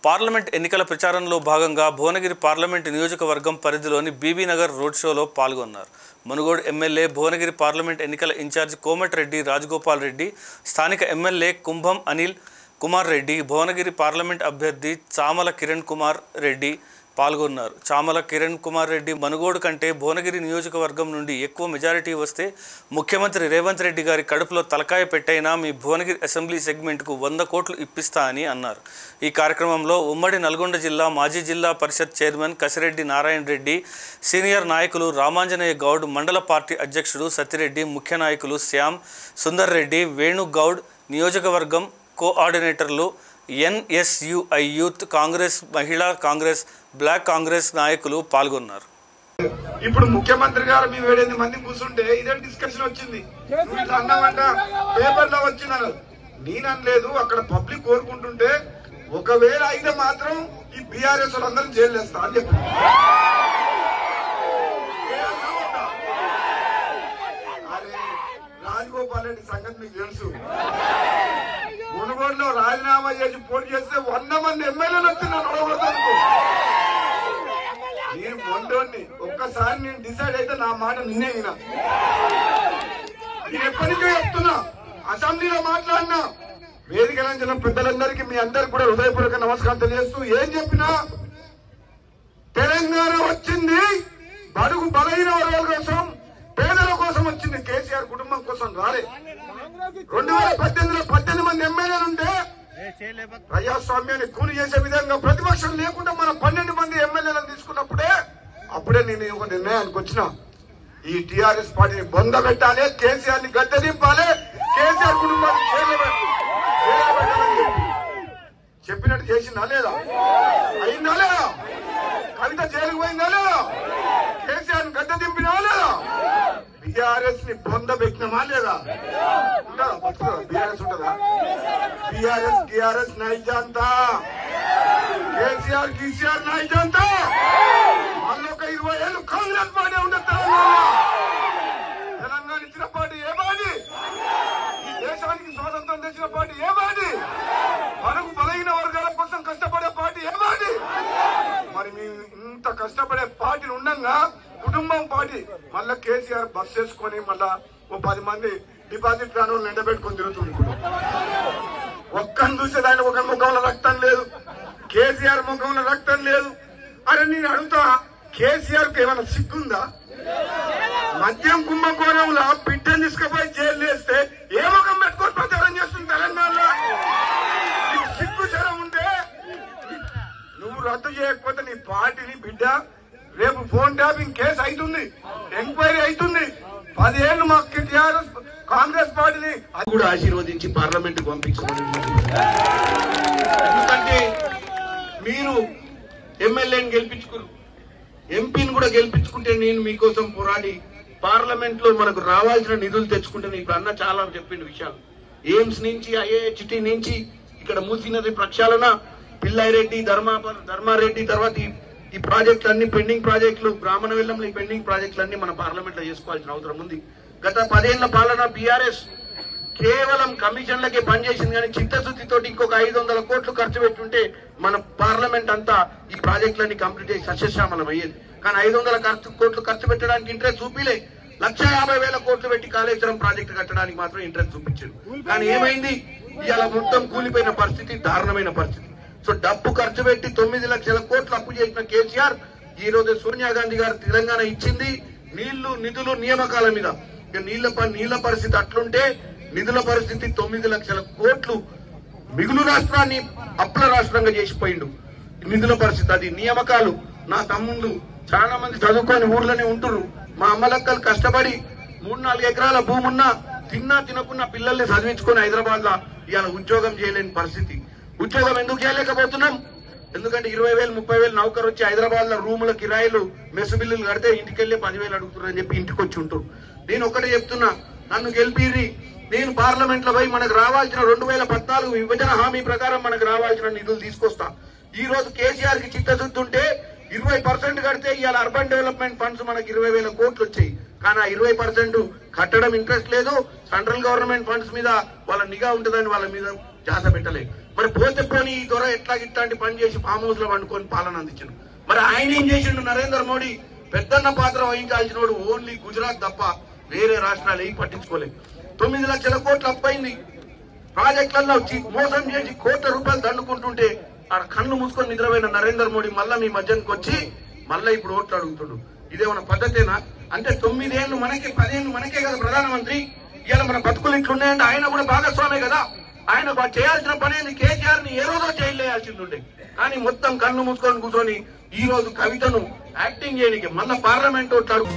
Parliament ఎన్నికల ప్రచారంలో భాగంగా భువనగిరి పార్లమెంట్ నియోజకవర్గం పరిధిలోని బీబీ నగర్ రోడ్ షోలో పాల్గొన్నారు. మునుగోడు ఎమ్మెల్యే, భువనగిరి పార్లమెంట్ ఎన్నికల ఇన్ఛార్జ్ కోమటిరెడ్డి రాజగోపాల్ రెడ్డి, స్థానిక ఎమ్మెల్యే కుంభం అనిల్ కుమార్ రెడ్డి, భువనగిరి పార్లమెంట్ అభ్యర్థి చామల కిరణ్ కుమార్ రెడ్డి పాల్గొన్నారు. చామల కిరణ్ కుమార్ రెడ్డి మునుగోడు కంటే భువనగిరి నియోజకవర్గం నుండి ఎక్కువ మెజారిటీ వస్తే ముఖ్యమంత్రి రేవంత్ రెడ్డి గారి కడుపులో తలకాయ పెట్టైనా మీ భువనగిరి అసెంబ్లీ సెగ్మెంట్కు 100 కోట్లు ఇప్పిస్తా అని అన్నారు. ఈ కార్యక్రమంలో ఉమ్మడి నల్గొండ జిల్లా మాజీ జిల్లా పరిషత్ చైర్మన్ కసిరెడ్డి నారాయణ రెడ్డి, సీనియర్ నాయకులు రామాంజనేయ గౌడ్, మండల పార్టీ అధ్యక్షుడు సత్తిరెడ్డి, ముఖ్య నాయకులు శ్యామ్ సుందర్ రెడ్డి, వేణు గౌడ్, నియోజకవర్గం కోఆర్డినేటర్లు, ఎన్ఎస్యుఐ యూత్ కాంగ్రెస్, మహిళా కాంగ్రెస్, బ్లాక్ కాంగ్రెస్ నాయకులు పాల్గొన్నారు. ఇప్పుడు ముఖ్యమంత్రి గారు మీ 7 మంది కూర్చుంటే ఇదే డిస్కషన్ వచ్చింది. అన్నామంట పేపర్ లో వచ్చినారు, నేను అనలేదు. అక్కడ పబ్లిక్ కోరుకుంటుంటే ఒకవేళ అయితే మాత్రం ఈ బీఆర్ఎస్ వాళ్ళందరూ జైలు వేస్తా అని చెప్పి రాజగోపాల్ రెడ్డి సంగతి మీకు తెలుసు. మునుగోడులో రాజీనామా చేసి పోటీ చేస్తే 100 మంది ఎమ్మెల్యేలు వచ్చిన్నారు. నేను మొండోని ఒక్కసారి నేను డిసైడ్ అయితే నా మాట నిన్నే వినా. నేను ఎప్పటికీ చెప్తున్నా, అసెంబ్లీలో మాట్లాడినా, వేదికలంచిన పెద్దలందరికీ మీ అందరికి కూడా హృదయపూర్వక నమస్కారం తెలియజేస్తూ, ఏం చెప్పినా తెలంగాణ వచ్చింది బడుగు బలహీన వర్గాల కోసం, పేదల కోసం వచ్చింది. కేసీఆర్ కుటుంబం కోసం రాలే. 2018లో 18 మంది ఎమ్మెల్యేలుంటే ప్రజాస్వామ్యాన్ని కూలి చేసే విధంగా ప్రతిపక్షం లేకుండా మనం 12 మంది ఎమ్మెల్యేలను తీసుకున్నప్పుడే అప్పుడే నేను ఒక నిర్ణయానికి వచ్చిన, ఈ టీఆర్ఎస్ పార్టీని బొంద పెట్టాలి, కేసీఆర్ ని గద్దె దింపాలి, కేసీఆర్ కుటుంబాన్ని చెప్పినట్టు చేసిందా లేదా? అయిందా లేదా? కవిత జైలుకు పోయిందా లేదా? కేసీఆర్ ని గద్దె దింపినా లేదా? బీఆర్ఎస్ ని బొంద పెట్టినమా లేదా? ఉంటుందా? బతుకుదా? బీఆర్ఎస్ ఉంటుందా? బీఆర్ఎస్ టీఆర్ఎస్ నై జాంతా, కేసీఆర్ కేసీఆర్ నై జాంతా. వాళ్ళొక 20 ఏళ్ళు కాంగ్రెస్ పార్టీ ఉండదు. తెలంగాణ ఇచ్చిన పార్టీ ఏ పార్టీ? ఈ దేశానికి స్వాతంత్రం తెచ్చిన పార్టీ ఏ పార్టీ? మనకు బలహీన వర్గాల కోసం కష్టపడే పార్టీ ఏ పార్టీ? మరి మేము ఇంత కష్టపడే పార్టీని ఉండగా కుటుంబం పార్టీ మళ్ళా కేసీఆర్ బస్ చేసుకొని మళ్ళా ఓ 10 మంది డిపాజిట్ రాని వాళ్ళు ఎండబెట్టుకొని తిరుగుతుంది. ఒక్కని చూసేది ఆయన ఒక ముఖంలో రక్తం లేదు, కేసీఆర్ ముఖంలో రక్తం లేదు. అరే నేను అడుగుతా, కేసీఆర్ కు ఏమైనా సిగ్గుందా? మద్యం కుంభకోణంలో బిడ్డను తీసుకుపోయి జైలు వేస్తే ఏ ముఖం పెట్టుకొని ప్రచారం చేస్తుంది తెలంగాణలో? సిగ్గు చరం ఉంటే నువ్వు రద్దు చేయకపోతే నీ పార్టీని బిడ్డ రేపు ఫోన్ ట్యాపింగ్ కేసు అవుతుంది, ఎంక్వైరీ అవుతుంది. 10 ఏళ్లు మాకు టీఆర్ఎస్ కాంగ్రెస్ పార్టీని అది కూడా ఆశీర్వదించి పార్లమెంట్ పంపించమని. ఎందుకంటే మీరు ఎమ్మెల్యేని గెలిపించుకున్నారు, ఎంపీని కూడా గెలిపించుకుంటే నేను మీకోసం పోరాడి పార్లమెంట్ లో మనకు రావాల్సిన నిధులు తెచ్చుకుంటే ఇప్పుడు అన్న చాలా చెప్పిన విషయాలు. ఎయిమ్స్ నుంచి, ఐఐహెచ్టి నుంచి, ఇక్కడ మూసీ నది ప్రక్షాళన, పిల్లాయిరెడ్డి, ధర్మారెడ్డి, తర్వాత ఈ ప్రాజెక్టులు అన్ని పెండింగ్ ప్రాజెక్టులు, బ్రాహ్మణ వెల్లంలో ఈ పెండింగ్ ప్రాజెక్టులన్నీ మన పార్లమెంట్ లో చేసుకోవాల్సిన అవసరం ఉంది. గత 10 ఏళ్ల పాలన బీఆర్ఎస్ కేవలం కమిషన్లకే పనిచేసింది, కానీ చిత్తశుద్ధితోటి ఇంకొక 500 కోట్లు ఖర్చు పెట్టుంటే మన పార్లమెంట్ అంతా ఈ ప్రాజెక్టులన్నీ కంప్లీట్ అయ్యి సస్యశ్యామలం అయ్యేది. కానీ 500 కోట్లు ఖర్చు పెట్టడానికి ఇంట్రెస్ట్ చూపిలే. 1,50,000 కోట్లు పెట్టి కాళేశ్వరం ప్రాజెక్టు కట్టడానికి మాత్రం ఇంట్రెస్ట్ చూపించారు. కానీ ఏమైంది? ఇవాళ మొత్తం కూలిపోయిన పరిస్థితి, దారుణమైన పరిస్థితి. సో డబ్బు ఖర్చు పెట్టి 9 లక్షల కోట్లు అప్పు చేసిన కేసీఆర్ ఈ రోజు సోనియా గాంధీ గారు తెలంగాణ ఇచ్చింది నీళ్లు, నిధులు, నియామకాల మీద. నీళ్ల పరిస్థితి అట్లుంటే నిధుల పరిస్థితి 9 లక్షల కోట్లు మిగులు రాష్ట్రాన్ని అప్పుల రాష్ట్రంగా చేసిపోయిండు. నిధుల పరిస్థితి అది. నియామకాలు, నా తమ్ముళ్ళు చాలా మంది చదువుకొని ఊర్లోనే ఉంటున్నారు. మా అమ్మలక్కలు కష్టపడి 3-4 ఎకరాల భూమి ఉన్నా, తినకున్న పిల్లల్ని చదివించుకొని హైదరాబాద్ లో ఇవాళ ఉద్యోగం చేయలేని పరిస్థితి. ఉద్యోగం ఎందుకు చేయలేకపోతున్నాం? ఎందుకంటే 20,000, 30,000 నౌకరు వచ్చి హైదరాబాద్ లో రూముల కిరాయిలు, మెస్ బిల్లులు కడితే ఇంటికెళ్లి 10,000 అడుగుతున్నారని చెప్పి ఇంటికి వచ్చి ఉంటారు. నేను ఒకటే చెప్తున్నా, నన్ను గెలిపిరి, నేను పార్లమెంట్ లో పోయి మనకు రావాల్సిన 2014 విభజన హామీ ప్రకారం మనకు రావాల్సిన నిధులు తీసుకొస్తా. ఈ రోజు కేసీఆర్ కి చిత్తశుద్ధి ఉంటే 20% కడితే ఇవాళ అర్బన్ డెవలప్మెంట్ ఫండ్స్ మనకి 20,000 కోట్లు వచ్చాయి. కానీ ఆ 20% కట్టడం ఇంట్రెస్ట్ లేదు. సెంట్రల్ గవర్నమెంట్ ఫండ్స్ మీద వాళ్ళ నిఘా ఉంటుందని వాళ్ళ మీద జాస పెట్టలే. మరి పోతే పోని ఈ దొర ఎట్లా ఇట్లాంటి పని చేసి ఫామ్ హౌస్ లో వండుకొని పాలన అందించాడు. మరి ఆయన ఏం చేసిండు? నరేంద్ర మోడీ పెద్దన్న పాత్ర వహించాల్సిన వాడు ఓన్లీ గుజరాత్ తప్ప వేరే రాష్ట్రాలు ఏం పట్టించుకోలేదు. 9 లక్షల కోట్లు అప్పైంది. ప్రాజెక్టులలో మోసం చేసి కోట్ల రూపాయలు దండుకుంటుంటే ఆ కన్ను మూసుకొని నిద్రపోయిన నరేంద్ర మోడీ మళ్ళా మీ మధ్యానికి వచ్చి మళ్ళా ఇప్పుడు ఓట్లు అడుగుతుండు. ఇదేమన్నా పద్ధతేనా? అంటే 9 ఏళ్ళు మనకే 10 ఏళ్ళు మనకే కదా ప్రధానమంత్రి. ఇవాళ మన బతుకులు ఇట్లున్నాయంటే ఆయన కూడా భాగస్వామే కదా. ఆయన చేయాల్సిన పని ఏంది? కేసీఆర్ ని ఏ రోజో జైలు వేయాల్సింది. కానీ మొత్తం కన్ను మూసుకొని కూర్చొని ఈ రోజు కవితను యాక్టింగ్ చేయడానికి మళ్ళా పార్లమెంట్ ఓట్లు అడుగు